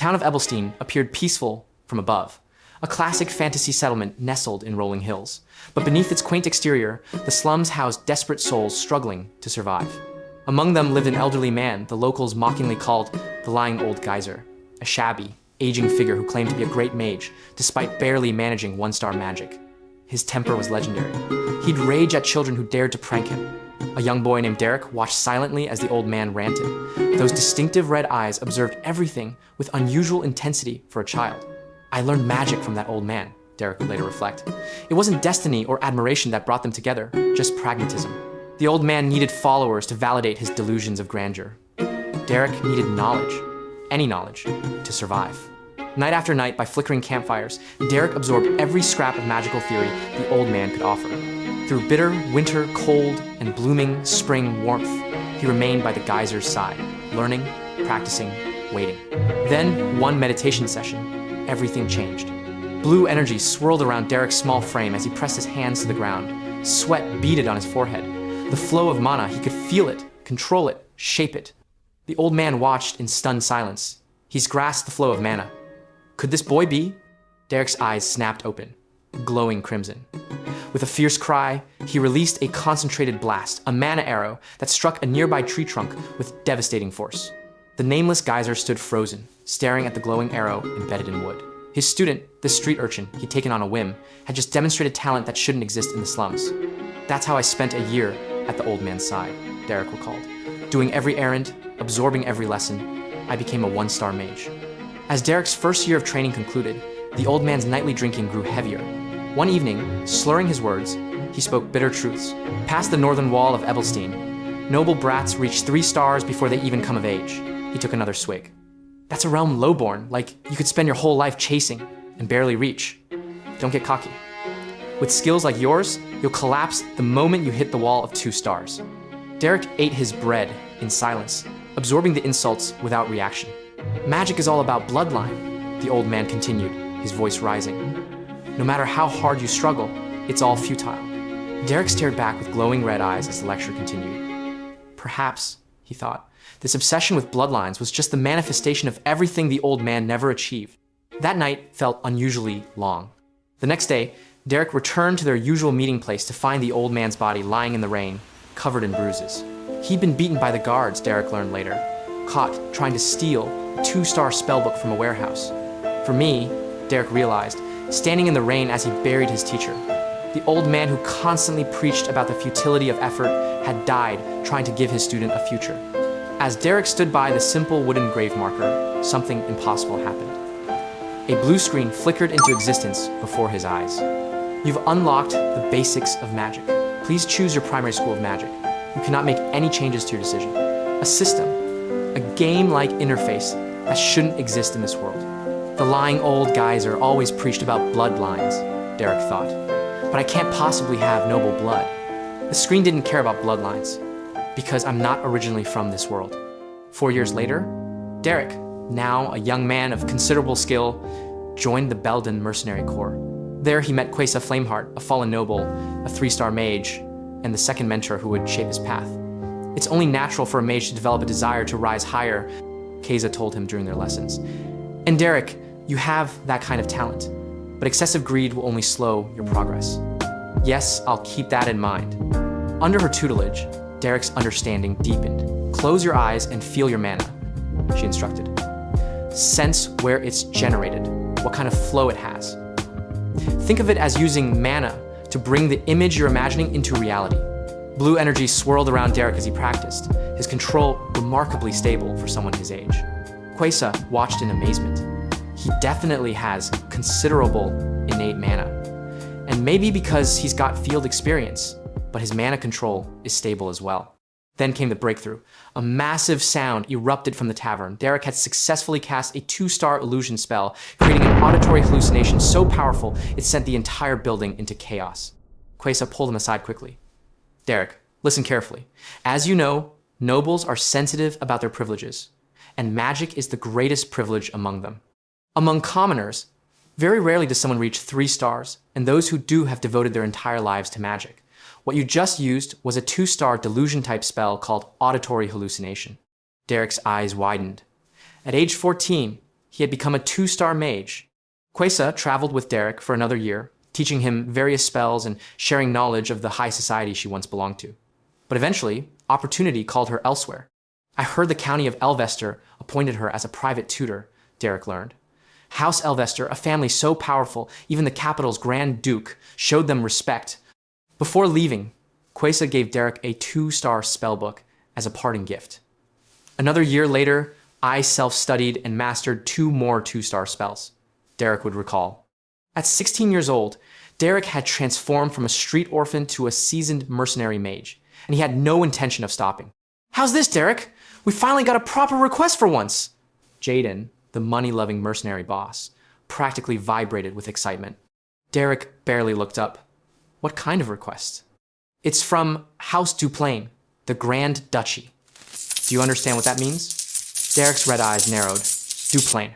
town of Ebelstein appeared peaceful from above, a classic fantasy settlement nestled in rolling hills. But beneath its quaint exterior, the slums housed desperate souls struggling to survive. Among them lived an elderly man the locals mockingly called the Lying Old Geyser, a shabby, aging figure who claimed to be a great mage, despite barely managing one-star magic. His temper was legendary. He'd rage at children who dared to prank him. A young boy named Derek watched silently as the old man ranted. Those distinctive red eyes observed everything with unusual intensity for a child. I learned magic from that old man, Derek would later reflect. It wasn't destiny or admiration that brought them together, just pragmatism. The old man needed followers to validate his delusions of grandeur. Derek needed knowledge, any knowledge, to survive. Night after night, by flickering campfires, Derek absorbed every scrap of magical theory the old man could offer. Through bitter winter cold and blooming spring warmth, he remained by the geyser's side, learning, practicing, waiting. Then, one meditation session, everything changed. Blue energy swirled around Derek's small frame as he pressed his hands to the ground. Sweat beaded on his forehead. The flow of mana, he could feel it, control it, shape it. The old man watched in stunned silence. He's grasped the flow of mana. Could this boy be? Derek's eyes snapped open, glowing crimson. With a fierce cry, he released a concentrated blast, a mana arrow that struck a nearby tree trunk with devastating force. The nameless geyser stood frozen, staring at the glowing arrow embedded in wood. His student, this street urchin he'd taken on a whim, had just demonstrated talent that shouldn't exist in the slums. That's how I spent a year at the old man's side, Derek recalled. Doing every errand, absorbing every lesson, I became a one-star mage. As Derek's first year of training concluded, the old man's nightly drinking grew heavier. One evening, slurring his words, he spoke bitter truths. Past the northern wall of Ebelstein, noble brats reach 3 stars before they even come of age. He took another swig. That's a realm lowborn, like you could spend your whole life chasing and barely reach. Don't get cocky. With skills like yours, you'll collapse the moment you hit the wall of 2 stars. Derek ate his bread in silence, absorbing the insults without reaction. Magic is all about bloodline, the old man continued, his voice rising. No matter how hard you struggle, it's all futile. Derek stared back with glowing red eyes as the lecture continued. Perhaps, he thought, this obsession with bloodlines was just the manifestation of everything the old man never achieved. That night felt unusually long. The next day, Derek returned to their usual meeting place to find the old man's body lying in the rain, covered in bruises. He'd been beaten by the guards, Derek learned later, caught trying to steal a 2-star spellbook from a warehouse. For me, Derek realized, standing in the rain as he buried his teacher, the old man who constantly preached about the futility of effort had died trying to give his student a future. As Derek stood by the simple wooden grave marker, something impossible happened. A blue screen flickered into existence before his eyes. You've unlocked the basics of magic. Please choose your primary school of magic. You cannot make any changes to your decision. A system, a game-like interface that shouldn't exist in this world. The lying old geyser always preached about bloodlines, Derek thought. But I can't possibly have noble blood. The screen didn't care about bloodlines, because I'm not originally from this world. 4 years later, Derek, now a young man of considerable skill, joined the Belden Mercenary Corps. There he met Quesa Flameheart, a fallen noble, a 3-star mage, and the second mentor who would shape his path. It's only natural for a mage to develop a desire to rise higher, Quesa told him during their lessons. And Derek, you have that kind of talent, but excessive greed will only slow your progress. Yes, I'll keep that in mind. Under her tutelage, Derek's understanding deepened. Close your eyes and feel your mana, she instructed. Sense where it's generated, what kind of flow it has. Think of it as using mana to bring the image you're imagining into reality. Blue energy swirled around Derek as he practiced, his control remarkably stable for someone his age. Quesa watched in amazement. He definitely has considerable innate mana. And maybe because he's got field experience, but his mana control is stable as well. Then came the breakthrough. A massive sound erupted from the tavern. Derek had successfully cast a 2-star illusion spell, creating an auditory hallucination so powerful it sent the entire building into chaos. Quesa pulled him aside quickly. Derek, listen carefully. As you know, nobles are sensitive about their privileges, and magic is the greatest privilege among them. Among commoners, very rarely does someone reach 3 stars, and those who do have devoted their entire lives to magic. What you just used was a 2-star delusion-type spell called auditory hallucination. Derek's eyes widened. At age 14, He had become a 2-star mage. Quesa traveled with Derek for another year, teaching him various spells and sharing knowledge of the high society she once belonged to. But eventually, opportunity called her elsewhere. I heard the county of Elvester appointed her as a private tutor, Derek learned. House Elvester, a family so powerful, even the capital's Grand Duke showed them respect. Before leaving, Quesa gave Derek a 2-star spellbook as a parting gift. Another year later, I self-studied and mastered 2 more 2-star spells, Derek would recall. At 16 years old, Derek had transformed from a street orphan to a seasoned mercenary mage, and he had no intention of stopping. "How's this, Derek? We finally got a proper request for once!" Jaden, the money-loving mercenary boss, practically vibrated with excitement. Derek barely looked up. "What kind of request?" "It's from House Duplain, the Grand Duchy." "Do you understand what that means?" Derek's red eyes narrowed. "Duplain.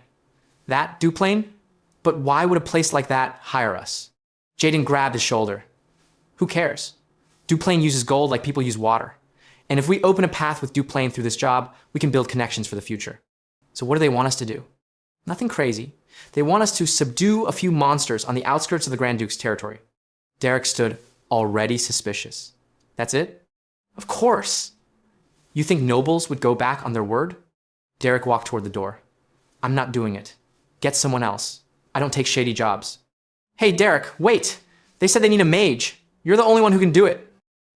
That Duplain? But why would a place like that hire us?" Jaden grabbed his shoulder. "Who cares? Duplain uses gold like people use water. And if we open a path with Duplain through this job, we can build connections for the future." "So what do they want us to do?" "Nothing crazy. They want us to subdue a few monsters on the outskirts of the Grand Duke's territory." Derek stood, already suspicious. "That's it?" "Of course." "You think nobles would go back on their word?" Derek walked toward the door. "I'm not doing it. Get someone else. I don't take shady jobs." "Hey, Derek, wait! They said they need a mage. You're the only one who can do it."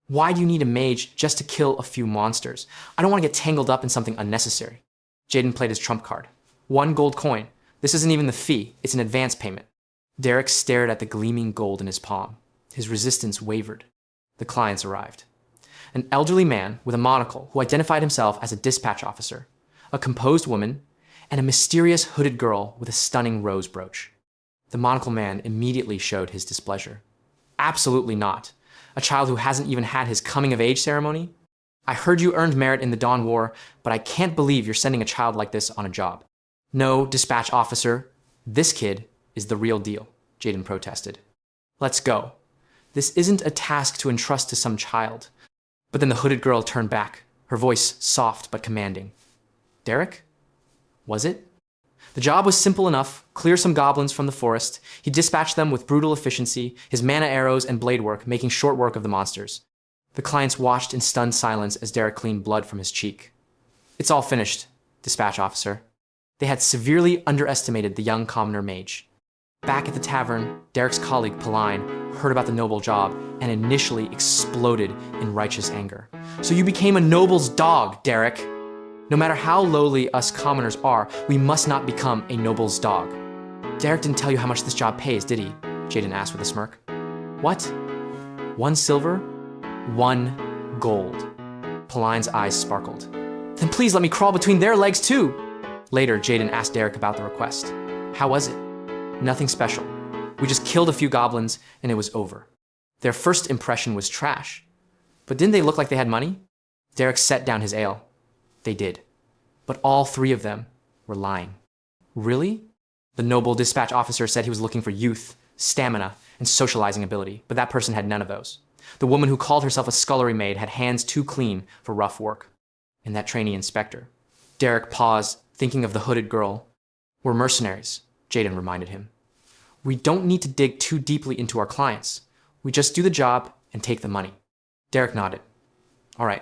"Why do you need a mage just to kill a few monsters? I don't want to get tangled up in something unnecessary." Jaden played his trump card. 1 gold coin. This isn't even the fee. It's an advance payment. Derek stared at the gleaming gold in his palm. His resistance wavered. The clients arrived. An elderly man with a monocle who identified himself as a dispatch officer, a composed woman, and a mysterious hooded girl with a stunning rose brooch. The monocle man immediately showed his displeasure. "Absolutely not. A child who hasn't even had his coming-of-age ceremony? I heard you earned merit in the Dawn War, but I can't believe you're sending a child like this on a job." "No, dispatch officer. This kid is the real deal," Jaden protested. "Let's go. This isn't a task to entrust to some child." But then the hooded girl turned back, her voice soft but commanding. "Derek? Was it?" The job was simple enough: clear some goblins from the forest. He dispatched them with brutal efficiency, his mana arrows and blade work making short work of the monsters. The clients watched in stunned silence as Derek cleaned blood from his cheek. "It's all finished, dispatch officer." They had severely underestimated the young commoner mage. Back at the tavern, Derek's colleague Paline heard about the noble job and initially exploded in righteous anger. "So you became a noble's dog, Derek. No matter how lowly us commoners are, we must not become a noble's dog." "Derek didn't tell you how much this job pays, did he?" Jaden asked with a smirk. "What? 1 silver? 1 gold." Paline's eyes sparkled. "Then please let me crawl between their legs too." Later, Jaden asked Derek about the request. "How was it?" "Nothing special. We just killed a few goblins and it was over." Their first impression was trash. But didn't they look like they had money? Derek set down his ale. They did. But all 3 of them were lying. "Really?" The noble dispatch officer said he was looking for youth, stamina, and socializing ability, but that person had none of those. The woman who called herself a scullery maid had hands too clean for rough work. And that trainee inspector. Derek paused, thinking of the hooded girl. "We're mercenaries," Jaden reminded him. "We don't need to dig too deeply into our clients. We just do the job and take the money." Derek nodded. "All right."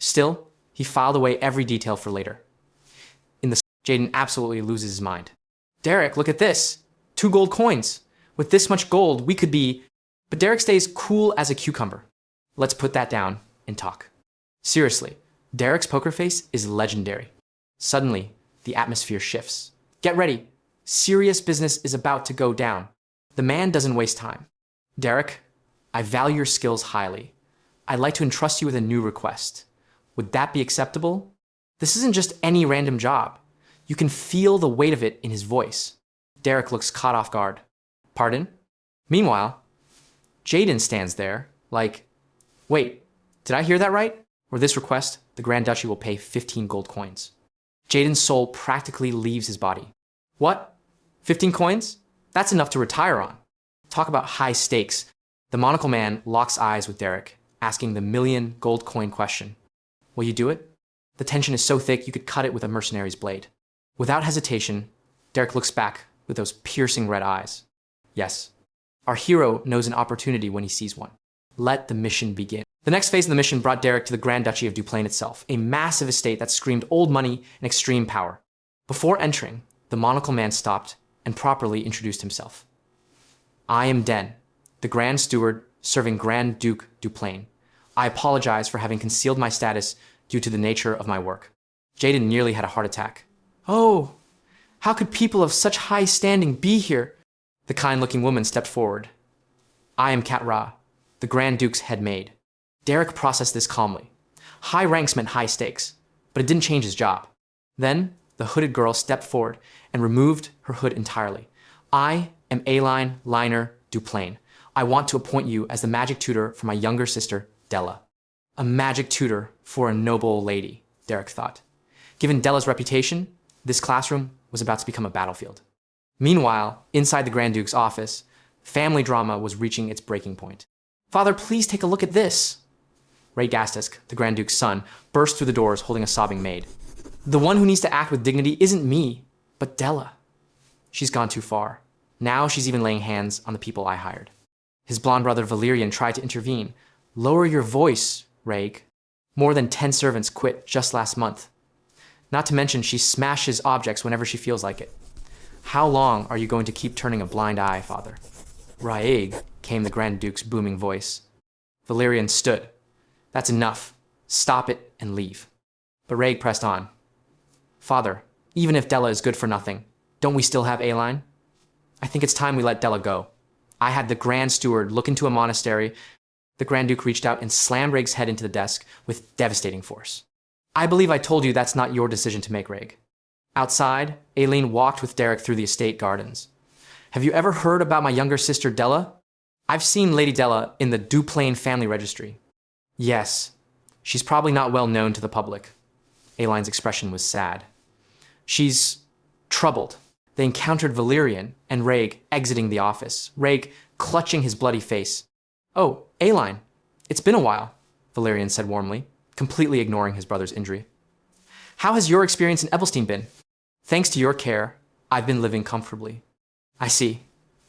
Still, he filed away every detail for later. Jaden absolutely loses his mind. "Derek, look at this. 2 gold coins. With this much gold, we could be..." But Derek stays cool as a cucumber. "Let's put that down and talk." Seriously, Derek's poker face is legendary. Suddenly, the atmosphere shifts. "Get ready. Serious business is about to go down." The man doesn't waste time. "Derek, I value your skills highly. I'd like to entrust you with a new request. Would that be acceptable?" This isn't just any random job. You can feel the weight of it in his voice. Derek looks caught off guard. "Pardon?" Meanwhile, Jaden stands there, like, "Wait, did I hear that right? For this request, the Grand Duchy will pay 15 gold coins." Jaden's soul practically leaves his body. "What? 15 coins? That's enough to retire on." Talk about high stakes. The monocle man locks eyes with Derek, asking the million gold coin question. "Will you do it?" The tension is so thick you could cut it with a mercenary's blade. Without hesitation, Derek looks back with those piercing red eyes. Yes, our hero knows an opportunity when he sees one. Let the mission begin. The next phase of the mission brought Derek to the Grand Duchy of Duplain itself, a massive estate that screamed old money and extreme power. Before entering, the monocle man stopped and properly introduced himself. I am Den, the Grand Steward serving Grand Duke Duplain. I apologize for having concealed my status due to the nature of my work. Jaden nearly had a heart attack. Oh, how could people of such high standing be here? The kind-looking woman stepped forward. I am Kat Ra, the Grand Duke's head maid. Derek processed this calmly. High ranks meant high stakes, but it didn't change his job. Then, the hooded girl stepped forward and removed her hood entirely. I am Aline Liner Duplain. I want to appoint you as the magic tutor for my younger sister, Della. A magic tutor for a noble lady, Derek thought. Given Della's reputation, this classroom was about to become a battlefield. Meanwhile, inside the Grand Duke's office, family drama was reaching its breaking point. Father, please take a look at this. Ray Gastisk, the Grand Duke's son, burst through the doors holding a sobbing maid. The one who needs to act with dignity isn't me, but Della. She's gone too far. Now she's even laying hands on the people I hired. His blonde brother Valerian tried to intervene. Lower your voice, Reg. More than 10 servants quit just last month. Not to mention she smashes objects whenever she feels like it. How long are you going to keep turning a blind eye, Father? Raeg, came the Grand Duke's booming voice. Valerian stood. That's enough. Stop it and leave. But Raeg pressed on. Father, even if Della is good for nothing, don't we still have Aline? I think it's time we let Della go. I had the Grand Steward look into a monastery. The Grand Duke reached out and slammed Raeg's head into the desk with devastating force. I believe I told you that's not your decision to make, Raeg. Outside, Aileen walked with Derek through the estate gardens. Have you ever heard about my younger sister, Della? I've seen Lady Della in the Duplain family registry. Yes, she's probably not well known to the public. Ailine's expression was sad. She's troubled. They encountered Valerian and Raeg exiting the office, Raeg clutching his bloody face. Oh, Ailine, it's been a while, Valerian said warmly, completely ignoring his brother's injury. How has your experience in Ebelstein been? Thanks to your care, I've been living comfortably. I see.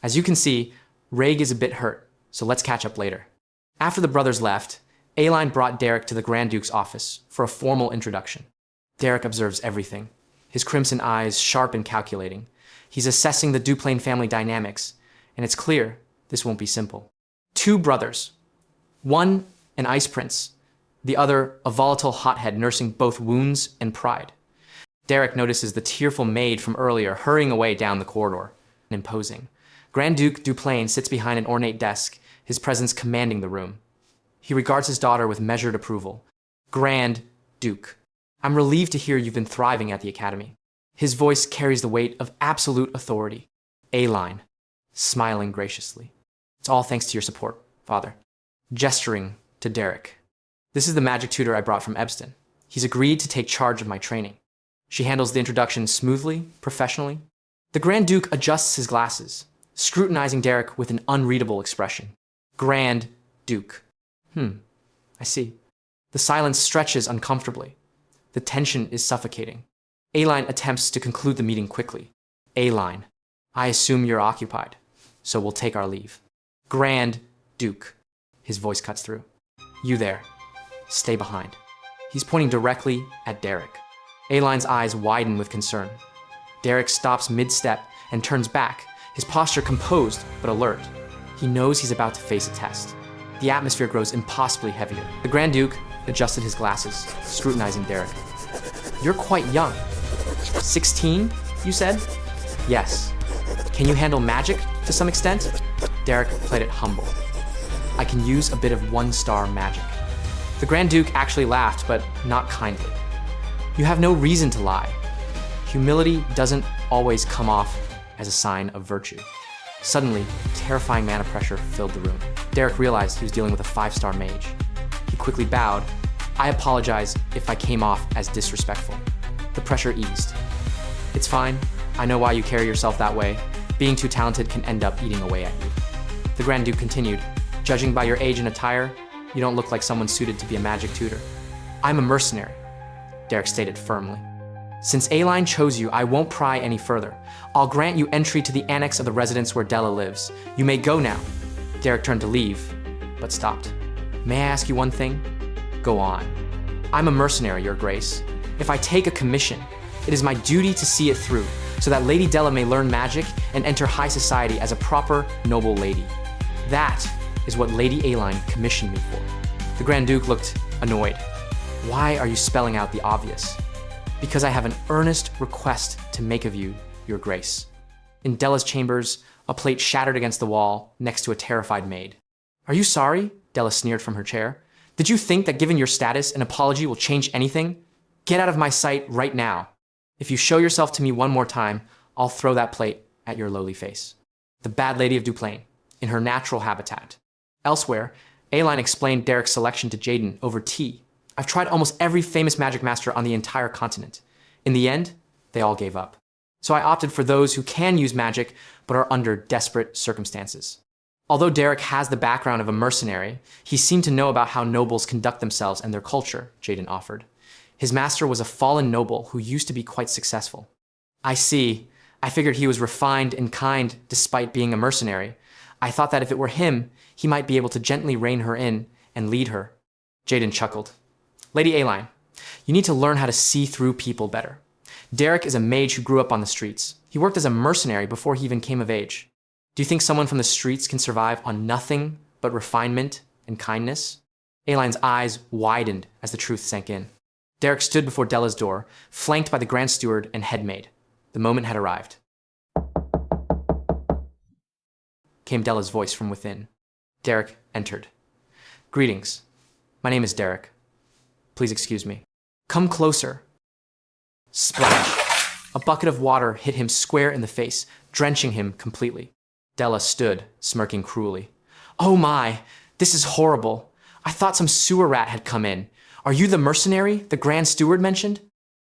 As you can see, Raeg is a bit hurt, so let's catch up later. After the brothers left, Ailine brought Derek to the Grand Duke's office for a formal introduction. Derek observes everything, his crimson eyes sharp and calculating. He's assessing the Duplain family dynamics, and it's clear this won't be simple. 2 brothers. One, an ice prince. The other, a volatile hothead nursing both wounds and pride. Derek notices the tearful maid from earlier hurrying away down the corridor, imposing. Grand Duke Duplain sits behind an ornate desk, his presence commanding the room. He regards his daughter with measured approval. Grand Duke, I'm relieved to hear you've been thriving at the academy. His voice carries the weight of absolute authority. Aline, smiling graciously. It's all thanks to your support, Father. Gesturing to Derek. This is the magic tutor I brought from Ebston. He's agreed to take charge of my training. She handles the introduction smoothly, professionally. The Grand Duke adjusts his glasses, scrutinizing Derek with an unreadable expression. Grand Duke. I see. The silence stretches uncomfortably. The tension is suffocating. Aline attempts to conclude the meeting quickly. Aline, I assume you're occupied, so we'll take our leave. Grand Duke. His voice cuts through. You there. Stay behind. He's pointing directly at Derek. Aline's eyes widen with concern. Derek stops mid-step and turns back, his posture composed but alert. He knows he's about to face a test. The atmosphere grows impossibly heavier. The Grand Duke adjusted his glasses, scrutinizing Derek. You're quite young. 16, you said? Yes. Can you handle magic to some extent? Derek played it humble. I can use a bit of 1-star magic. The Grand Duke actually laughed, but not kindly. You have no reason to lie. Humility doesn't always come off as a sign of virtue. Suddenly, terrifying mana pressure filled the room. Derek realized he was dealing with a 5-star mage. He quickly bowed. I apologize if I came off as disrespectful. The pressure eased. It's fine. I know why you carry yourself that way. Being too talented can end up eating away at you. The Grand Duke continued. Judging by your age and attire, you don't look like someone suited to be a magic tutor. I'm a mercenary, Derek stated firmly. Since A-Line chose you, I won't pry any further. I'll grant you entry to the annex of the residence where Della lives. You may go now. Derek turned to leave, but stopped. May I ask you one thing? Go on. I'm a mercenary, Your Grace. If I take a commission, it is my duty to see it through, so that Lady Della may learn magic and enter high society as a proper, noble lady. That is what Lady A-Line commissioned me for. The Grand Duke looked annoyed. Why are you spelling out the obvious? Because I have an earnest request to make of you, Your Grace. In Della's chambers, a plate shattered against the wall next to a terrified maid. Are you sorry? Della sneered from her chair. Did you think that given your status, an apology will change anything? Get out of my sight right now. If you show yourself to me one more time, I'll throw that plate at your lowly face. The Bad Lady of Duplain, in her natural habitat. Elsewhere, A-Line explained Derek's selection to Jaden over tea. I've tried almost every famous magic master on the entire continent. In the end, they all gave up. So I opted for those who can use magic but are under desperate circumstances. Although Derek has the background of a mercenary, he seemed to know about how nobles conduct themselves and their culture, Jaden offered. His master was a fallen noble who used to be quite successful. I see. I figured he was refined and kind despite being a mercenary. I thought that if it were him, he might be able to gently rein her in and lead her. Jaden chuckled. Lady A-Line, you need to learn how to see through people better. Derek is a mage who grew up on the streets. He worked as a mercenary before he even came of age. Do you think someone from the streets can survive on nothing but refinement and kindness? A-Line's eyes widened as the truth sank in. Derek stood before Della's door, flanked by the Grand Steward and head maid. The moment had arrived. Came Della's voice from within. Derek entered. Greetings. My name is Derek. Please excuse me. Come closer. Splash! A bucket of water hit him square in the face, drenching him completely. Della stood, smirking cruelly. Oh my, this is horrible. I thought some sewer rat had come in. Are you the mercenary the Grand Steward mentioned?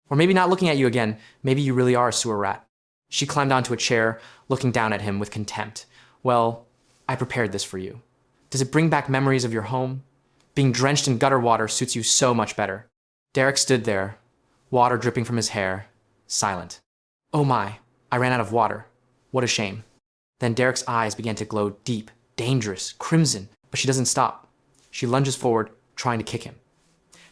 Or maybe not looking at you again, maybe you really are a sewer rat. She climbed onto a chair, looking down at him with contempt. Well, I prepared this for you. Does it bring back memories of your home? Being drenched in gutter water suits you so much better. Derek stood there, water dripping from his hair, silent. Oh my, I ran out of water. What a shame. Then Derek's eyes began to glow deep, dangerous, crimson, but she doesn't stop. She lunges forward, trying to kick him.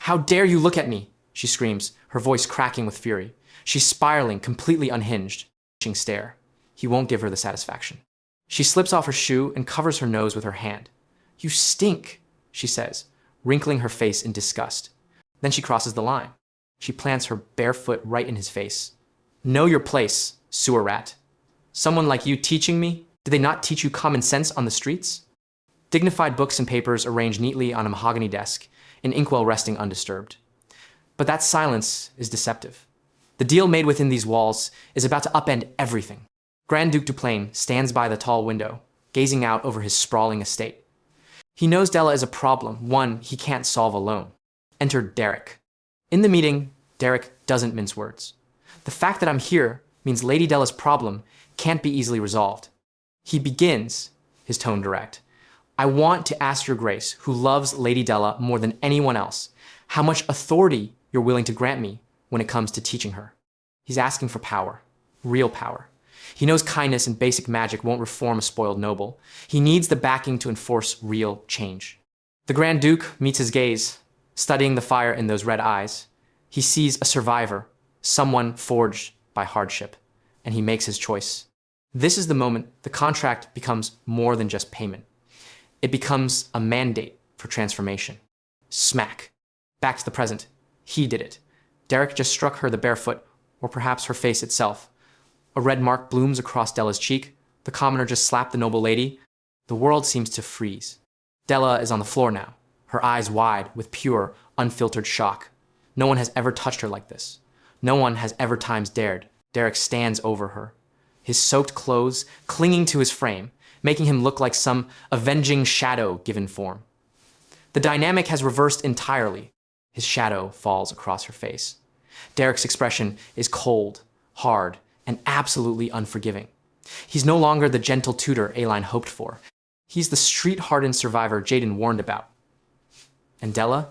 How dare you look at me? She screams, her voice cracking with fury. She's spiraling, completely unhinged. Stare. He won't give her the satisfaction. She slips off her shoe and covers her nose with her hand. You stink, she says, wrinkling her face in disgust. Then she crosses the line. She plants her bare foot right in his face. Know your place, sewer rat. Someone like you teaching me? Did they not teach you common sense on the streets? Dignified books and papers arranged neatly on a mahogany desk, an inkwell resting undisturbed. But that silence is deceptive. The deal made within these walls is about to upend everything. Grand Duke Duplain stands by the tall window, gazing out over his sprawling estate. He knows Della is a problem, one he can't solve alone. Enter Derek. In the meeting, Derek doesn't mince words. The fact that I'm here means Lady Della's problem can't be easily resolved. He begins, his tone direct. I want to ask your grace, who loves Lady Della more than anyone else, how much authority you're willing to grant me when it comes to teaching her. He's asking for power, real power. He knows kindness and basic magic won't reform a spoiled noble. He needs the backing to enforce real change. The Grand Duke meets his gaze, studying the fire in those red eyes. He sees a survivor, someone forged by hardship, and he makes his choice. This is the moment the contract becomes more than just payment. It becomes a mandate for transformation. Smack. Back to the present. He did it. Derek just struck her the bare foot, or perhaps her face itself. A red mark blooms across Della's cheek. The commoner just slapped the noble lady. The world seems to freeze. Della is on the floor now, her eyes wide with pure, unfiltered shock. No one has ever touched her like this. No one has ever times dared. Derek stands over her, his soaked clothes clinging to his frame, making him look like some avenging shadow given form. The dynamic has reversed entirely. His shadow falls across her face. Derek's expression is cold, hard, and absolutely unforgiving. He's no longer the gentle tutor A-Line hoped for. He's the street-hardened survivor Jaden warned about. And Della?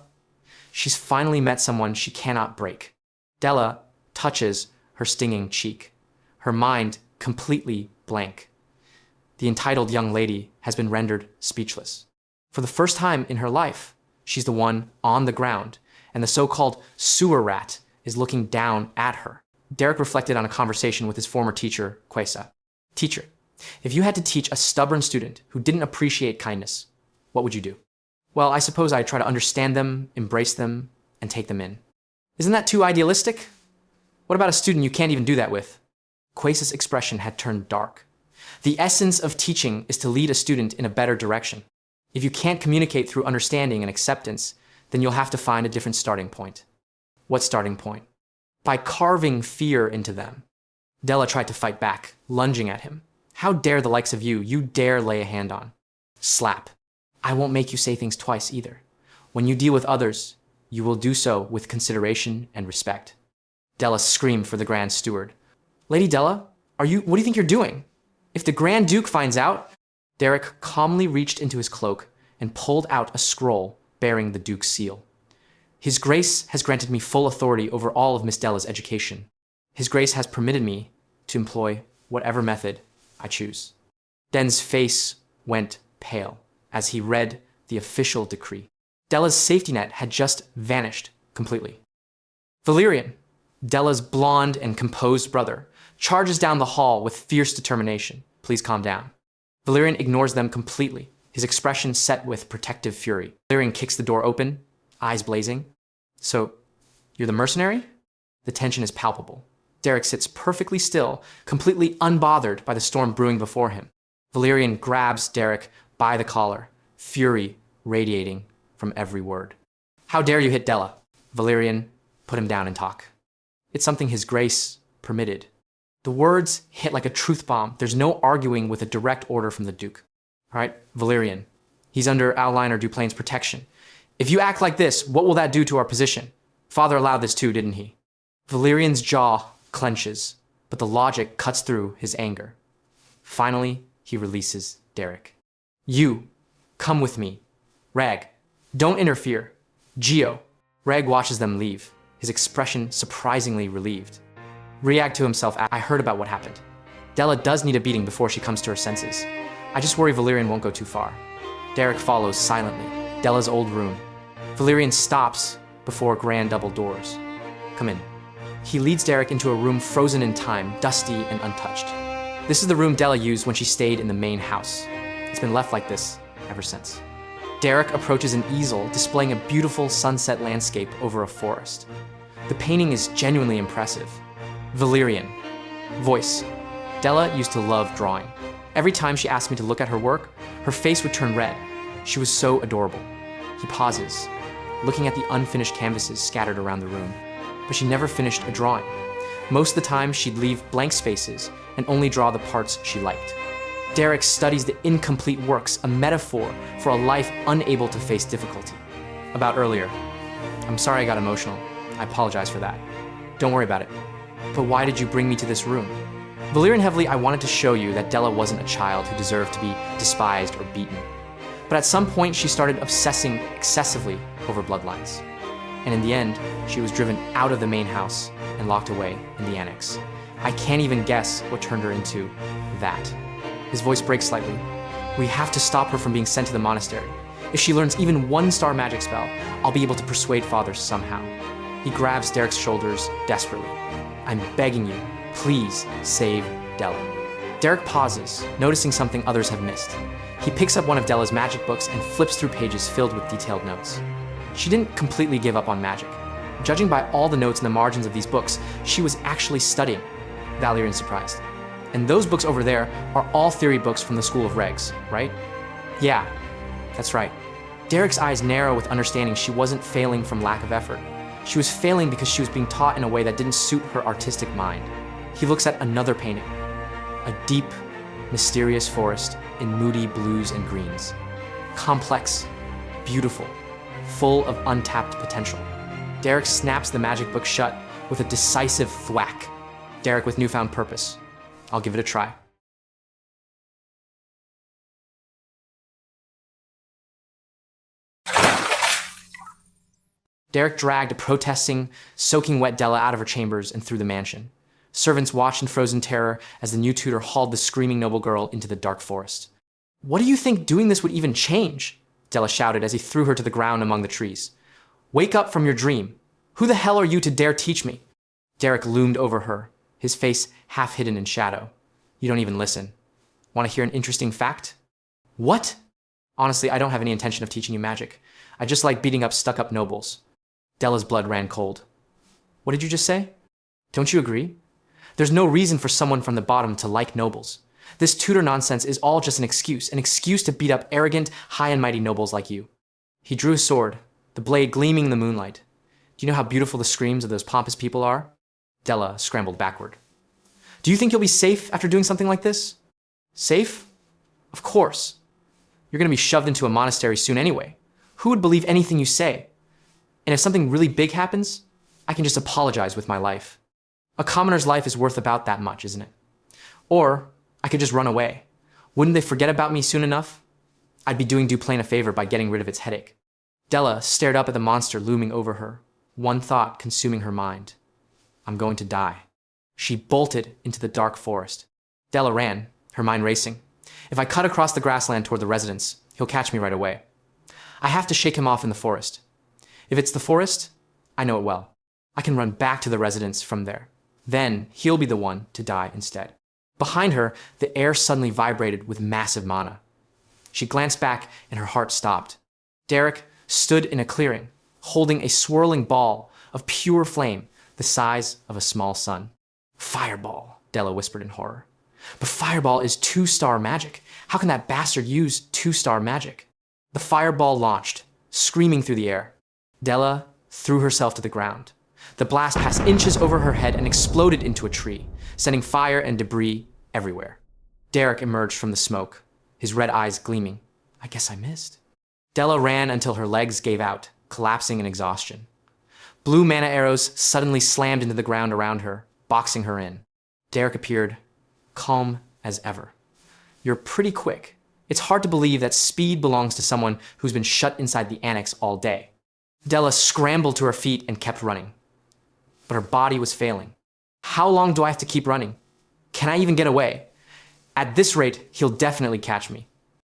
She's finally met someone she cannot break. Della touches her stinging cheek, her mind completely blank. The entitled young lady has been rendered speechless. For the first time in her life, she's the one on the ground, and the so-called sewer rat is looking down at her. Derek reflected on a conversation with his former teacher, Kwesa. Teacher, if you had to teach a stubborn student who didn't appreciate kindness, what would you do? Well, I suppose I'd try to understand them, embrace them, and take them in. Isn't that too idealistic? What about a student you can't even do that with? Kwesa's expression had turned dark. The essence of teaching is to lead a student in a better direction. If you can't communicate through understanding and acceptance, then you'll have to find a different starting point. What starting point? By carving fear into them. Della tried to fight back, lunging at him. How dare the likes of you dare lay a hand on? Slap. I won't make you say things twice either. When you deal with others, you will do so with consideration and respect. Della screamed for the Grand Steward. Lady Della, what do you think you're doing? If the Grand Duke finds out... Derek calmly reached into his cloak and pulled out a scroll bearing the Duke's seal. His Grace has granted me full authority over all of Miss Della's education. His Grace has permitted me to employ whatever method I choose. Den's face went pale as he read the official decree. Della's safety net had just vanished completely. Valerian, Della's blonde and composed brother, charges down the hall with fierce determination. Please calm down. Valerian ignores them completely, his expression set with protective fury. Valerian kicks the door open, eyes blazing. So, you're the mercenary? The tension is palpable. Derek sits perfectly still, completely unbothered by the storm brewing before him. Valerian grabs Derek by the collar, fury radiating from every word. How dare you hit Della? Valerian, put him down and talk. It's something His Grace permitted. The words hit like a truth bomb. There's no arguing with a direct order from the Duke. All right, Valerian, he's under Outliner Duplain's protection. If you act like this, what will that do to our position? Father allowed this too, didn't he? Valerian's jaw clenches, but the logic cuts through his anger. Finally, he releases Derek. You, come with me. Rag, don't interfere. Gio. Rag watches them leave, his expression surprisingly relieved. React to himself, I heard about what happened. Della does need a beating before she comes to her senses. I just worry Valerian won't go too far. Derek follows silently, Della's old room. Valerian stops before grand double doors. Come in. He leads Derek into a room frozen in time, dusty and untouched. This is the room Della used when she stayed in the main house. It's been left like this ever since. Derek approaches an easel displaying a beautiful sunset landscape over a forest. The painting is genuinely impressive. Valerian. Voice. Della used to love drawing. Every time she asked me to look at her work, her face would turn red. She was so adorable. He pauses, looking at the unfinished canvases scattered around the room. But she never finished a drawing. Most of the time, she'd leave blank spaces and only draw the parts she liked. Derek studies the incomplete works, a metaphor for a life unable to face difficulty. About earlier. I'm sorry I got emotional. I apologize for that. Don't worry about it. But why did you bring me to this room? Valerian Heavily, I wanted to show you that Della wasn't a child who deserved to be despised or beaten. But at some point, she started obsessing excessively over bloodlines. And in the end, she was driven out of the main house and locked away in the annex. I can't even guess what turned her into that. His voice breaks slightly. We have to stop her from being sent to the monastery. If she learns even one star magic spell, I'll be able to persuade Father somehow. He grabs Derek's shoulders desperately. I'm begging you, please save Della. Derek pauses, noticing something others have missed. He picks up one of Della's magic books and flips through pages filled with detailed notes. She didn't completely give up on magic. Judging by all the notes in the margins of these books, she was actually studying. Valerian's surprised. And those books over there are all theory books from the School of Regs, right? Yeah, that's right. Derek's eyes narrow with understanding she wasn't failing from lack of effort. She was failing because she was being taught in a way that didn't suit her artistic mind. He looks at another painting. A deep, mysterious forest in moody blues and greens. Complex, beautiful, full of untapped potential. Derek snaps the magic book shut with a decisive thwack. Derek with newfound purpose. I'll give it a try. Derek dragged a protesting, soaking wet Della out of her chambers and through the mansion. Servants watched in frozen terror as the new tutor hauled the screaming noble girl into the dark forest. "What do you think doing this would even change?" Della shouted as he threw her to the ground among the trees. "Wake up from your dream. Who the hell are you to dare teach me?" Derek loomed over her, his face half hidden in shadow. "You don't even listen. Want to hear an interesting fact?" "What?" "Honestly, I don't have any intention of teaching you magic. I just like beating up stuck-up nobles." Della's blood ran cold. "What did you just say? Don't you agree? There's no reason for someone from the bottom to like nobles. This tutor nonsense is all just an excuse to beat up arrogant, high and mighty nobles like you." He drew his sword, the blade gleaming in the moonlight. "Do you know how beautiful the screams of those pompous people are?" Della scrambled backward. "Do you think you'll be safe after doing something like this?" "Safe? Of course. You're going to be shoved into a monastery soon anyway. Who would believe anything you say? And if something really big happens, I can just apologize with my life. A commoner's life is worth about that much, isn't it? Or I could just run away. Wouldn't they forget about me soon enough? I'd be doing Duplain a favor by getting rid of its headache." Della stared up at the monster looming over her, one thought consuming her mind. "I'm going to die." She bolted into the dark forest. Della ran, her mind racing. "If I cut across the grassland toward the residence, he'll catch me right away. I have to shake him off in the forest. If it's the forest, I know it well. I can run back to the residence from there. Then he'll be the one to die instead." Behind her, the air suddenly vibrated with massive mana. She glanced back and her heart stopped. Derek stood in a clearing, holding a swirling ball of pure flame the size of a small sun. "Fireball," Della whispered in horror. "But Fireball is 2-star magic. How can that bastard use 2-star magic?" The fireball launched, screaming through the air. Della threw herself to the ground. The blast passed inches over her head and exploded into a tree, sending fire and debris everywhere. Derek emerged from the smoke, his red eyes gleaming. "I guess I missed." Della ran until her legs gave out, collapsing in exhaustion. Blue mana arrows suddenly slammed into the ground around her, boxing her in. Derek appeared, calm as ever. "You're pretty quick. It's hard to believe that speed belongs to someone who's been shut inside the annex all day." Della scrambled to her feet and kept running. But her body was failing. "How long do I have to keep running? Can I even get away? At this rate, he'll definitely catch me."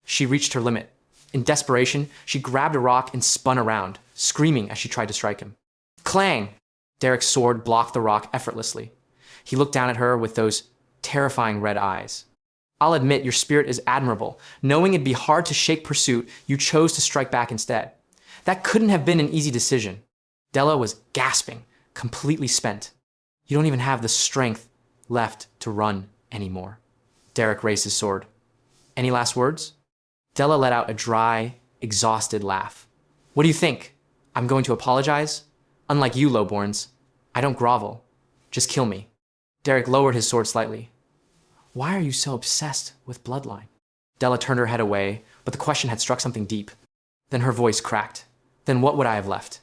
She reached her limit. In desperation, she grabbed a rock and spun around, screaming as she tried to strike him. Clang! Derek's sword blocked the rock effortlessly. He looked down at her with those terrifying red eyes. "I'll admit your spirit is admirable. Knowing it'd be hard to shake pursuit, you chose to strike back instead. That couldn't have been an easy decision." Della was gasping, completely spent. "You don't even have the strength left to run anymore." Derek raised his sword. "Any last words?" Della let out a dry, exhausted laugh. "What do you think? I'm going to apologize? Unlike you, lowborns, I don't grovel. Just kill me." Derek lowered his sword slightly. "Why are you so obsessed with bloodline?" Della turned her head away, but the question had struck something deep. Then her voice cracked. "Then what would I have left?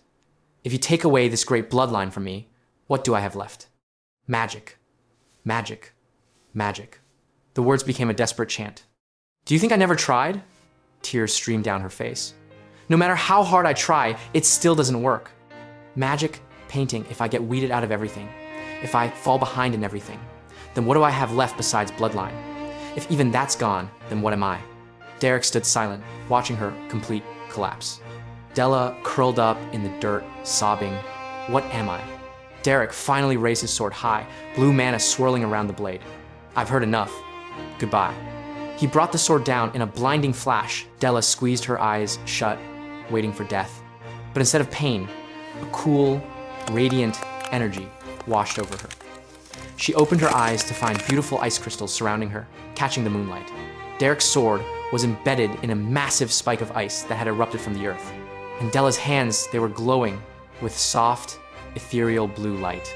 If you take away this great bloodline from me, what do I have left? Magic. Magic. Magic." The words became a desperate chant. "Do you think I never tried?" Tears streamed down her face. "No matter how hard I try, it still doesn't work. Magic, painting, if I get weeded out of everything, if I fall behind in everything, then what do I have left besides bloodline? If even that's gone, then what am I?" Derek stood silent, watching her complete collapse. Della curled up in the dirt, sobbing, "What am I?" Derek finally raised his sword high, blue mana swirling around the blade. "I've heard enough. Goodbye." He brought the sword down in a blinding flash. Della squeezed her eyes shut, waiting for death. But instead of pain, a cool, radiant energy washed over her. She opened her eyes to find beautiful ice crystals surrounding her, catching the moonlight. Derek's sword was embedded in a massive spike of ice that had erupted from the earth. In Della's hands, they were glowing with soft, ethereal blue light.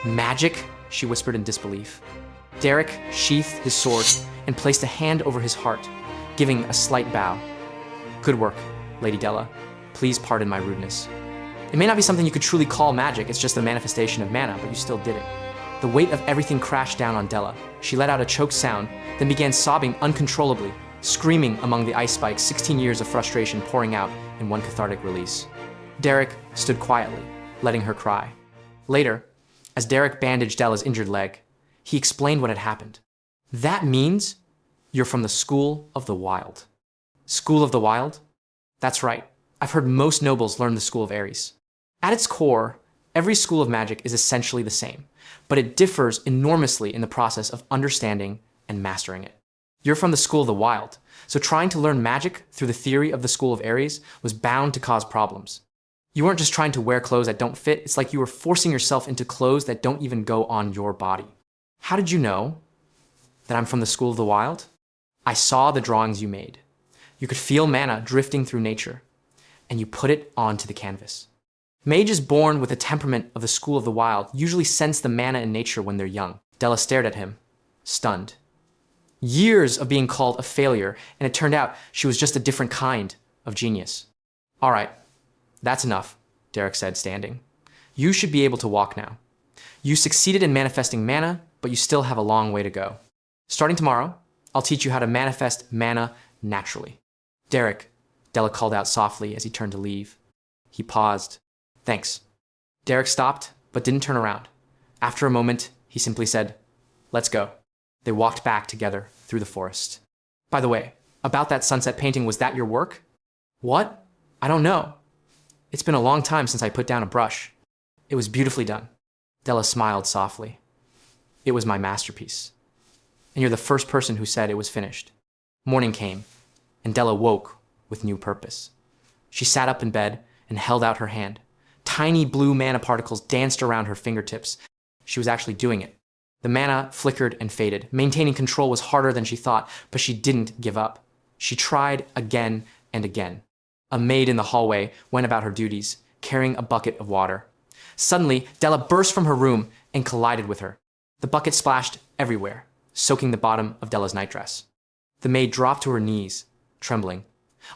"Magic?" she whispered in disbelief. Derek sheathed his sword and placed a hand over his heart, giving a slight bow. "Good work, Lady Della. Please pardon my rudeness. It may not be something you could truly call magic, it's just a manifestation of mana, but you still did it." The weight of everything crashed down on Della. She let out a choked sound, then began sobbing uncontrollably, screaming among the ice spikes, 16 years of frustration pouring out in one cathartic release. Derek stood quietly, letting her cry. Later, as Derek bandaged Della's injured leg, he explained what had happened. That means you're from the School of the Wild. School of the Wild? That's right. I've heard most nobles learn the School of Ares. At its core, every school of magic is essentially the same, but it differs enormously in the process of understanding and mastering it. You're from the School of the Wild, so trying to learn magic through the theory of the School of Ares was bound to cause problems. You weren't just trying to wear clothes that don't fit, it's like you were forcing yourself into clothes that don't even go on your body. How did you know that I'm from the School of the Wild? I saw the drawings you made. You could feel mana drifting through nature, and you put it onto the canvas. Mages born with the temperament of the School of the Wild usually sense the mana in nature when they're young. Della stared at him, stunned. Years of being called a failure, and it turned out she was just a different kind of genius. All right, that's enough, Derek said, standing. You should be able to walk now. You succeeded in manifesting mana, but you still have a long way to go. Starting tomorrow, I'll teach you how to manifest mana naturally. Derek, Della called out softly as he turned to leave. He paused. Thanks. Derek stopped, but didn't turn around. After a moment, he simply said, let's go. They walked back together through the forest. By the way, about that sunset painting, was that your work? What? I don't know. It's been a long time since I put down a brush. It was beautifully done. Della smiled softly. It was my masterpiece. And you're the first person who said it was finished. Morning came, and Della woke with new purpose. She sat up in bed and held out her hand. Tiny blue mana particles danced around her fingertips. She was actually doing it. The mana flickered and faded. Maintaining control was harder than she thought, but she didn't give up. She tried again and again. A maid in the hallway went about her duties, carrying a bucket of water. Suddenly, Della burst from her room and collided with her. The bucket splashed everywhere, soaking the bottom of Della's nightdress. The maid dropped to her knees, trembling.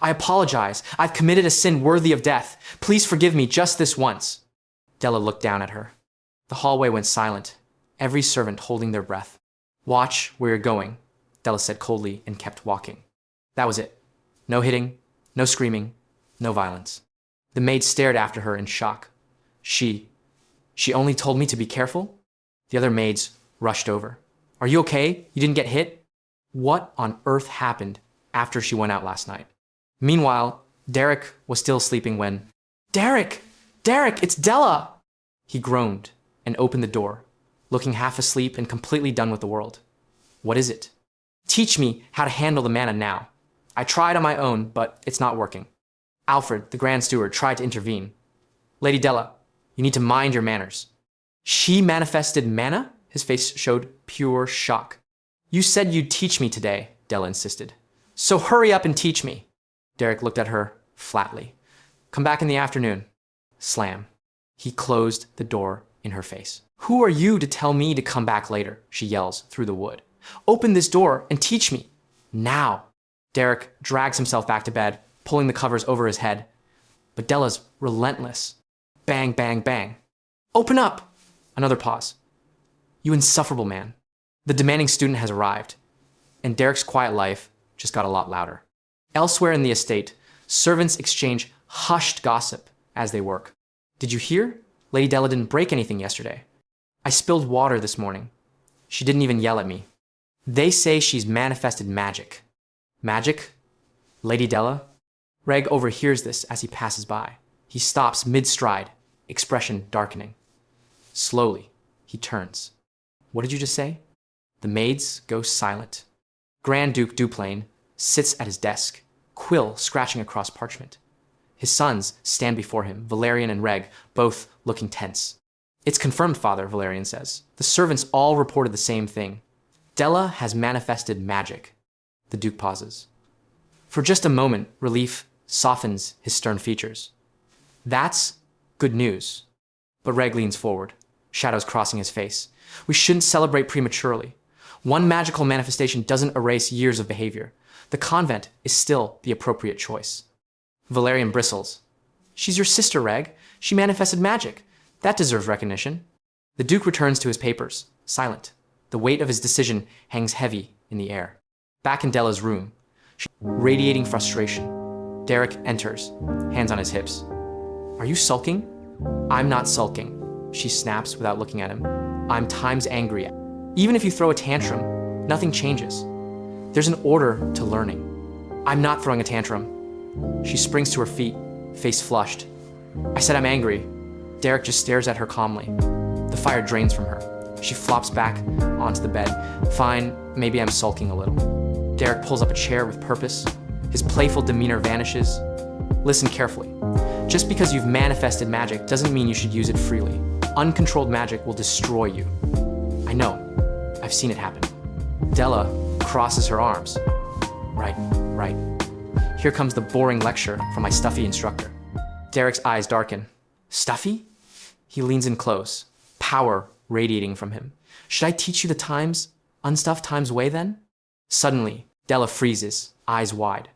I apologize. I've committed a sin worthy of death. Please forgive me just this once. Della looked down at her. The hallway went silent, every servant holding their breath. Watch where you're going, Della said coldly and kept walking. That was it. No hitting, no screaming, no violence. The maid stared after her in shock. She only told me to be careful? The other maids rushed over. Are you okay? You didn't get hit? What on earth happened after she went out last night? Meanwhile, Derek was still sleeping when, Derek, it's Della! He groaned and opened the door, looking half asleep and completely done with the world. What is it? Teach me how to handle the mana now. I tried on my own, but it's not working. Alfred, the Grand Steward, tried to intervene. Lady Della, you need to mind your manners. She manifested mana? His face showed pure shock. You said you'd teach me today, Della insisted. So hurry up and teach me. Derek looked at her flatly. Come back in the afternoon. Slam. He closed the door in her face. Who are you to tell me to come back later? She yells through the wood. Open this door and teach me. Now. Derek drags himself back to bed, pulling the covers over his head. But Della's relentless. Bang, bang, bang. Open up! Another pause. You insufferable man. The demanding student has arrived, and Derek's quiet life just got a lot louder. Elsewhere in the estate, servants exchange hushed gossip as they work. Did you hear? Lady Della didn't break anything yesterday. I spilled water this morning. She didn't even yell at me. They say she's manifested magic. Magic? Lady Della? Reg overhears this as he passes by. He stops mid-stride, expression darkening. Slowly, he turns. What did you just say? The maids go silent. Grand Duke Duplain sits at his desk, quill scratching across parchment. His sons stand before him, Valerian and Reg, both looking tense. It's confirmed, Father, Valerian says. The servants all reported the same thing. Della has manifested magic. The Duke pauses. For just a moment, relief softens his stern features. That's good news. But Reg leans forward, shadows crossing his face. We shouldn't celebrate prematurely. One magical manifestation doesn't erase years of behavior. The convent is still the appropriate choice. Valerian bristles. She's your sister, Reg. She manifested magic. That deserves recognition. The Duke returns to his papers, silent. The weight of his decision hangs heavy in the air. Back in Della's room, radiating frustration, Derek enters, hands on his hips. Are you sulking? I'm not sulking, she snaps without looking at him. I'm times angry. Even if you throw a tantrum, nothing changes. There's an order to learning. I'm not throwing a tantrum. She springs to her feet, face flushed. I said I'm angry. Derek just stares at her calmly. The fire drains from her. She flops back onto the bed. Fine, maybe I'm sulking a little. Derek pulls up a chair with purpose. His playful demeanor vanishes. Listen carefully. Just because you've manifested magic doesn't mean you should use it freely. Uncontrolled magic will destroy you. I know. I've seen it happen. Della crosses her arms. Right. Here comes the boring lecture from my stuffy instructor. Derek's eyes darken. Stuffy? He leans in close, power radiating from him. Should I teach you the times, unstuffed times way then? Suddenly, Della freezes, eyes wide.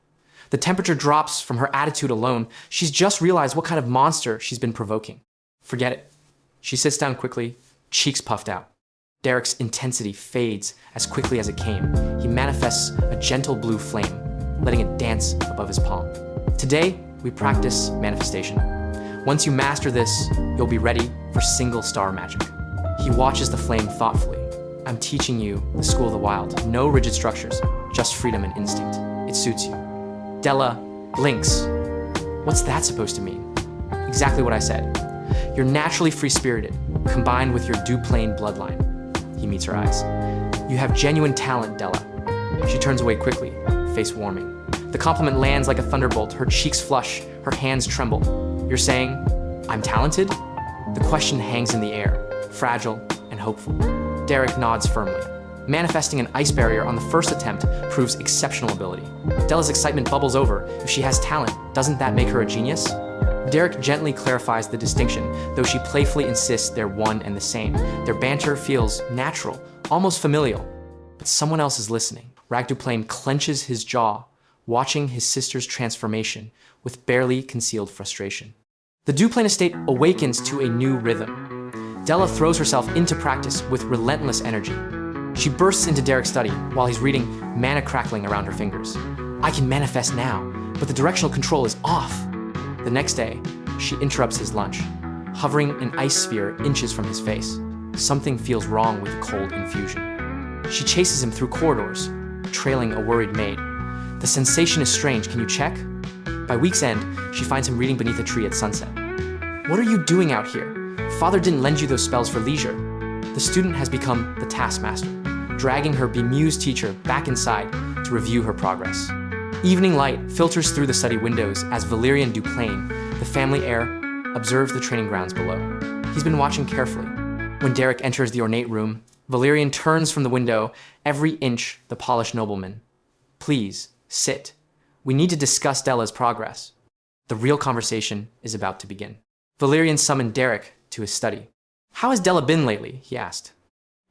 The temperature drops from her attitude alone. She's just realized what kind of monster she's been provoking. Forget it. She sits down quickly, cheeks puffed out. Derek's intensity fades as quickly as it came. He manifests a gentle blue flame, letting it dance above his palm. Today, we practice manifestation. Once you master this, you'll be ready for single-star magic. He watches the flame thoughtfully. I'm teaching you the school of the wild. No rigid structures, just freedom and instinct. It suits you. Della blinks. What's that supposed to mean? Exactly what I said. You're naturally free-spirited, combined with your Duplain bloodline. He meets her eyes. You have genuine talent, Della. She turns away quickly, face warming. The compliment lands like a thunderbolt. Her cheeks flush, her hands tremble. You're saying, I'm talented? The question hangs in the air, fragile and hopeful. Derek nods firmly. Manifesting an ice barrier on the first attempt proves exceptional ability. Della's excitement bubbles over. If she has talent, doesn't that make her a genius? Derek gently clarifies the distinction, though she playfully insists they're one and the same. Their banter feels natural, almost familial. But someone else is listening. Ragduplain clenches his jaw, watching his sister's transformation with barely concealed frustration. The Duplain estate awakens to a new rhythm. Della throws herself into practice with relentless energy. She bursts into Derek's study while he's reading, mana crackling around her fingers. I can manifest now, but the directional control is off. The next day, she interrupts his lunch, hovering an ice sphere inches from his face. Something feels wrong with the cold infusion. She chases him through corridors, trailing a worried maid. The sensation is strange, can you check? By week's end, she finds him reading beneath a tree at sunset. What are you doing out here? Father didn't lend you those spells for leisure. The student has become the taskmaster, dragging her bemused teacher back inside to review her progress. Evening light filters through the study windows as Valerian Duplain, the family heir, observes the training grounds below. He's been watching carefully. When Derek enters the ornate room, Valerian turns from the window, every inch the polished nobleman. Please, sit. We need to discuss Della's progress. The real conversation is about to begin. Valerian summoned Derek to his study. How has Della been lately? He asked.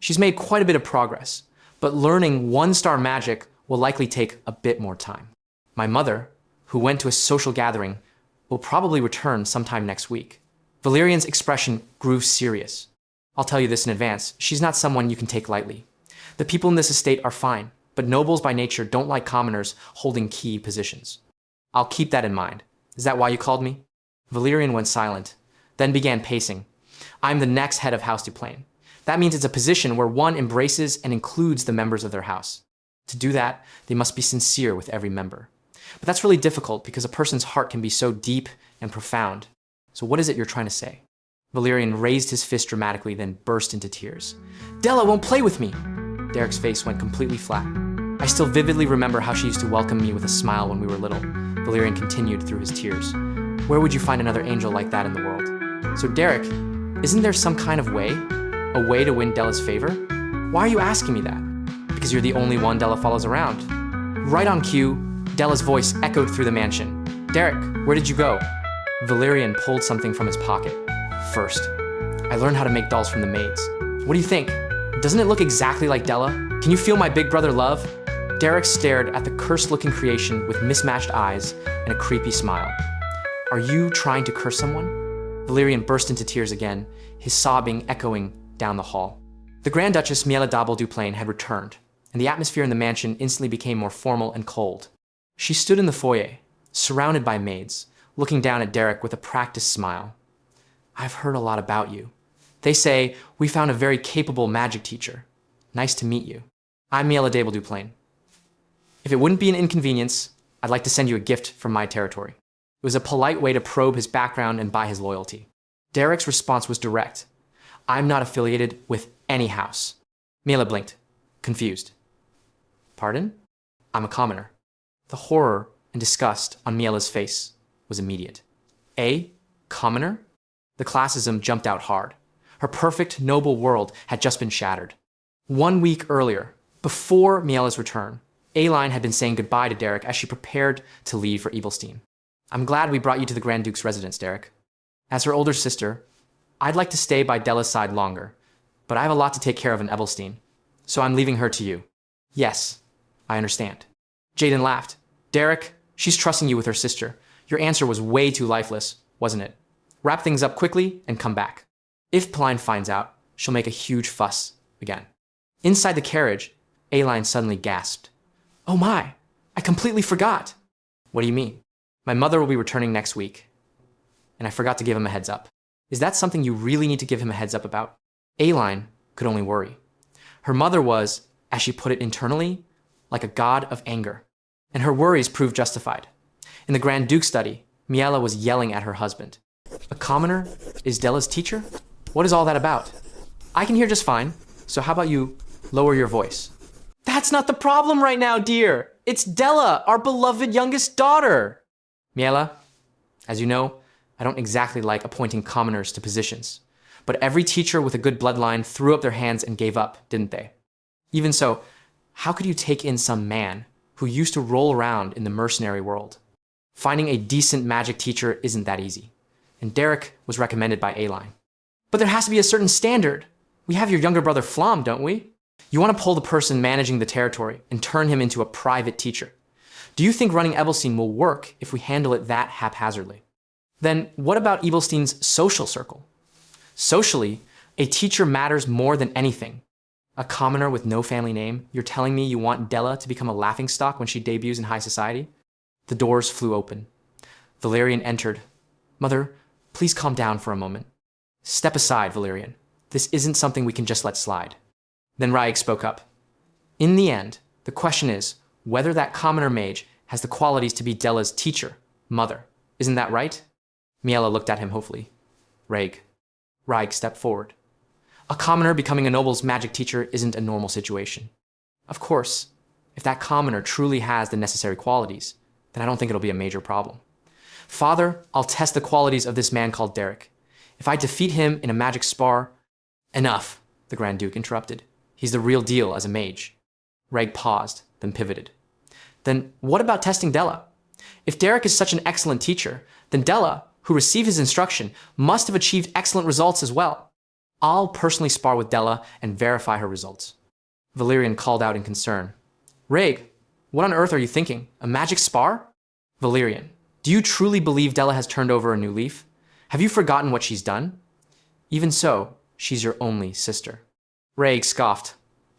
She's made quite a bit of progress, but learning one-star magic will likely take a bit more time. My mother, who went to a social gathering, will probably return sometime next week. Valerian's expression grew serious. I'll tell you this in advance, she's not someone you can take lightly. The people in this estate are fine, but nobles by nature don't like commoners holding key positions. I'll keep that in mind. Is that why you called me? Valerian went silent, then began pacing. I'm the next head of House Duplain. That means it's a position where one embraces and includes the members of their house. To do that, they must be sincere with every member. But that's really difficult because a person's heart can be so deep and profound. So what is it you're trying to say? Valerian raised his fist dramatically, then burst into tears. Della won't play with me! Derek's face went completely flat. I still vividly remember how she used to welcome me with a smile when we were little. Valerian continued through his tears. Where would you find another angel like that in the world? So Derek, isn't there some kind of way? A way to win Della's favor? Why are you asking me that? Because you're the only one Della follows around. Right on cue, Della's voice echoed through the mansion. Derek, where did you go? Valerian pulled something from his pocket. First, I learned how to make dolls from the maids. What do you think? Doesn't it look exactly like Della? Can you feel my big brother love? Derek stared at the cursed-looking creation with mismatched eyes and a creepy smile. Are you trying to curse someone? Valerian burst into tears again, his sobbing echoing down the hall. The Grand Duchess Mieladabel Duplain had returned, and the atmosphere in the mansion instantly became more formal and cold. She stood in the foyer, surrounded by maids, looking down at Derek with a practiced smile. I've heard a lot about you. They say we found a very capable magic teacher. Nice to meet you. I'm Miela Duplain. If it wouldn't be an inconvenience, I'd like to send you a gift from my territory. It was a polite way to probe his background and buy his loyalty. Derek's response was direct. I'm not affiliated with any house. Miela blinked, confused. Pardon? I'm a commoner. The horror and disgust on Miela's face was immediate. A commoner? The classism jumped out hard. Her perfect, noble world had just been shattered. 1 week earlier, before Miela's return, Aline had been saying goodbye to Derek as she prepared to leave for Evilstein. I'm glad we brought you to the Grand Duke's residence, Derek. As her older sister, I'd like to stay by Della's side longer, but I have a lot to take care of in Evilstein, so I'm leaving her to you. Yes, I understand. Jaden laughed. Derek, she's trusting you with her sister. Your answer was way too lifeless, wasn't it? Wrap things up quickly and come back. If Pline finds out, she'll make a huge fuss again. Inside the carriage, Aline suddenly gasped. Oh my, I completely forgot. What do you mean? My mother will be returning next week, and I forgot to give him a heads up. Is that something you really need to give him a heads up about? Aline could only worry. Her mother was, as she put it internally, like a god of anger, and her worries proved justified. In the Grand Duke study, Miela was yelling at her husband. A commoner is Della's teacher? What is all that about? I can hear just fine, so how about you lower your voice? That's not the problem right now, dear. It's Della, our beloved youngest daughter. Miela, as you know, I don't exactly like appointing commoners to positions, but every teacher with a good bloodline threw up their hands and gave up, didn't they? Even so, how could you take in some man who used to roll around in the mercenary world? Finding a decent magic teacher isn't that easy, and Derek was recommended by Aline. But there has to be a certain standard. We have your younger brother Flom, don't we? You want to pull the person managing the territory and turn him into a private teacher. Do you think running Evilstein will work if we handle it that haphazardly? Then what about Evilstein's social circle? Socially, a teacher matters more than anything. A commoner with no family name, you're telling me you want Della to become a laughingstock when she debuts in high society? The doors flew open. Valerian entered. Mother, please calm down for a moment. Step aside, Valerian. This isn't something we can just let slide. Then Raig spoke up. In the end, the question is whether that commoner mage has the qualities to be Della's teacher, mother. Isn't that right? Miela looked at him hopefully. Raig stepped forward. A commoner becoming a noble's magic teacher isn't a normal situation. Of course, if that commoner truly has the necessary qualities, then I don't think it'll be a major problem. Father, I'll test the qualities of this man called Derek. If I defeat him in a magic spar... Enough, the Grand Duke interrupted. He's the real deal as a mage. Raig paused, then pivoted. Then what about testing Della? If Derek is such an excellent teacher, then Della, who received his instruction, must have achieved excellent results as well. I'll personally spar with Della and verify her results. Valerian called out in concern. Raig, what on earth are you thinking? A magic spar? Valerian, do you truly believe Della has turned over a new leaf? Have you forgotten what she's done? Even so, she's your only sister. Raig scoffed.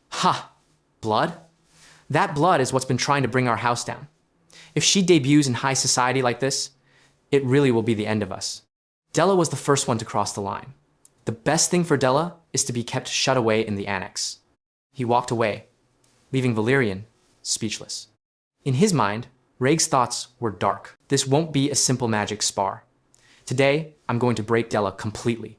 Ha! Blood? That blood is what's been trying to bring our house down. If she debuts in high society like this, it really will be the end of us. Della was the first one to cross the line. The best thing for Della is to be kept shut away in the annex. He walked away, leaving Valerian speechless. In his mind, Raig's thoughts were dark. This won't be a simple magic spar. Today, I'm going to break Della completely.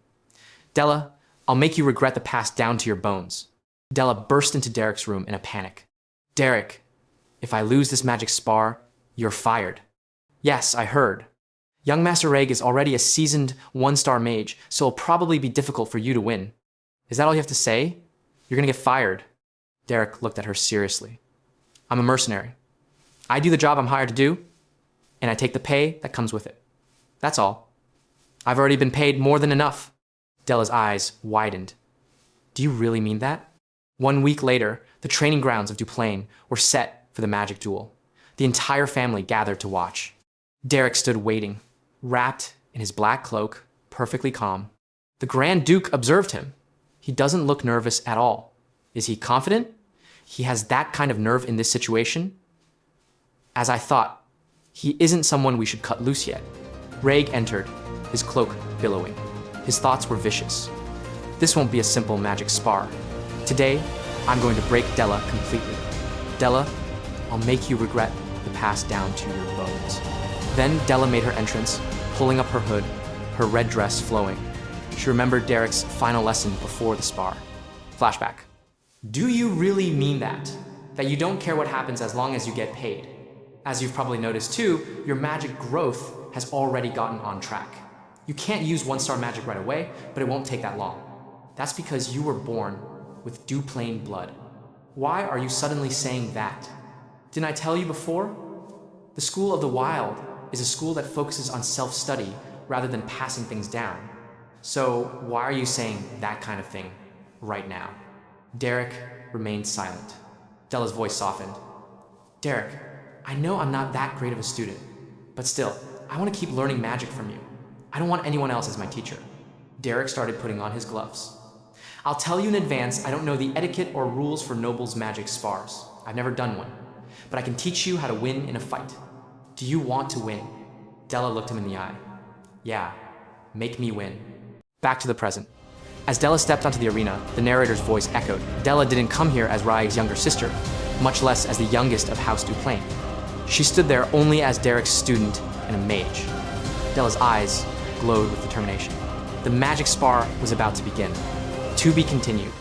Della, I'll make you regret the past down to your bones. Della burst into Derek's room in a panic. Derek, if I lose this magic spar, you're fired. Yes, I heard. Young Master Raig is already a seasoned one-star mage, so it'll probably be difficult for you to win. Is that all you have to say? You're gonna get fired. Derek looked at her seriously. I'm a mercenary. I do the job I'm hired to do, and I take the pay that comes with it. That's all. I've already been paid more than enough. Della's eyes widened. Do you really mean that? 1 week later, the training grounds of Duplain were set for the magic duel. The entire family gathered to watch. Derek stood waiting, wrapped in his black cloak, perfectly calm. The Grand Duke observed him. He doesn't look nervous at all. Is he confident? He has that kind of nerve in this situation? As I thought, he isn't someone we should cut loose yet. Rhaeg entered, his cloak billowing. His thoughts were vicious. This won't be a simple magic spar. Today, I'm going to break Della completely. Della, I'll make you regret the past down to your bones. Then Della made her entrance, pulling up her hood, her red dress flowing. She remembered Derek's final lesson before the spar. Flashback. Do you really mean that? That you don't care what happens as long as you get paid? As you've probably noticed too, your magic growth has already gotten on track. You can't use one-star magic right away, but it won't take that long. That's because you were born with Duplain blood. Why are you suddenly saying that? Didn't I tell you before? The School of the Wild is a school that focuses on self-study rather than passing things down. So why are you saying that kind of thing right now? Derek remained silent. Della's voice softened. Derek, I know I'm not that great of a student, but still, I want to keep learning magic from you. I don't want anyone else as my teacher. Derek started putting on his gloves. I'll tell you in advance, I don't know the etiquette or rules for nobles' magic spars. I've never done one, but I can teach you how to win in a fight. Do you want to win? Della looked him in the eye. Yeah, make me win. Back to the present. As Della stepped onto the arena, the narrator's voice echoed. Della didn't come here as Rhaeg's younger sister, much less as the youngest of House Duplain. She stood there only as Derek's student and a mage. Della's eyes glowed with determination. The magic spar was about to begin. To be continued.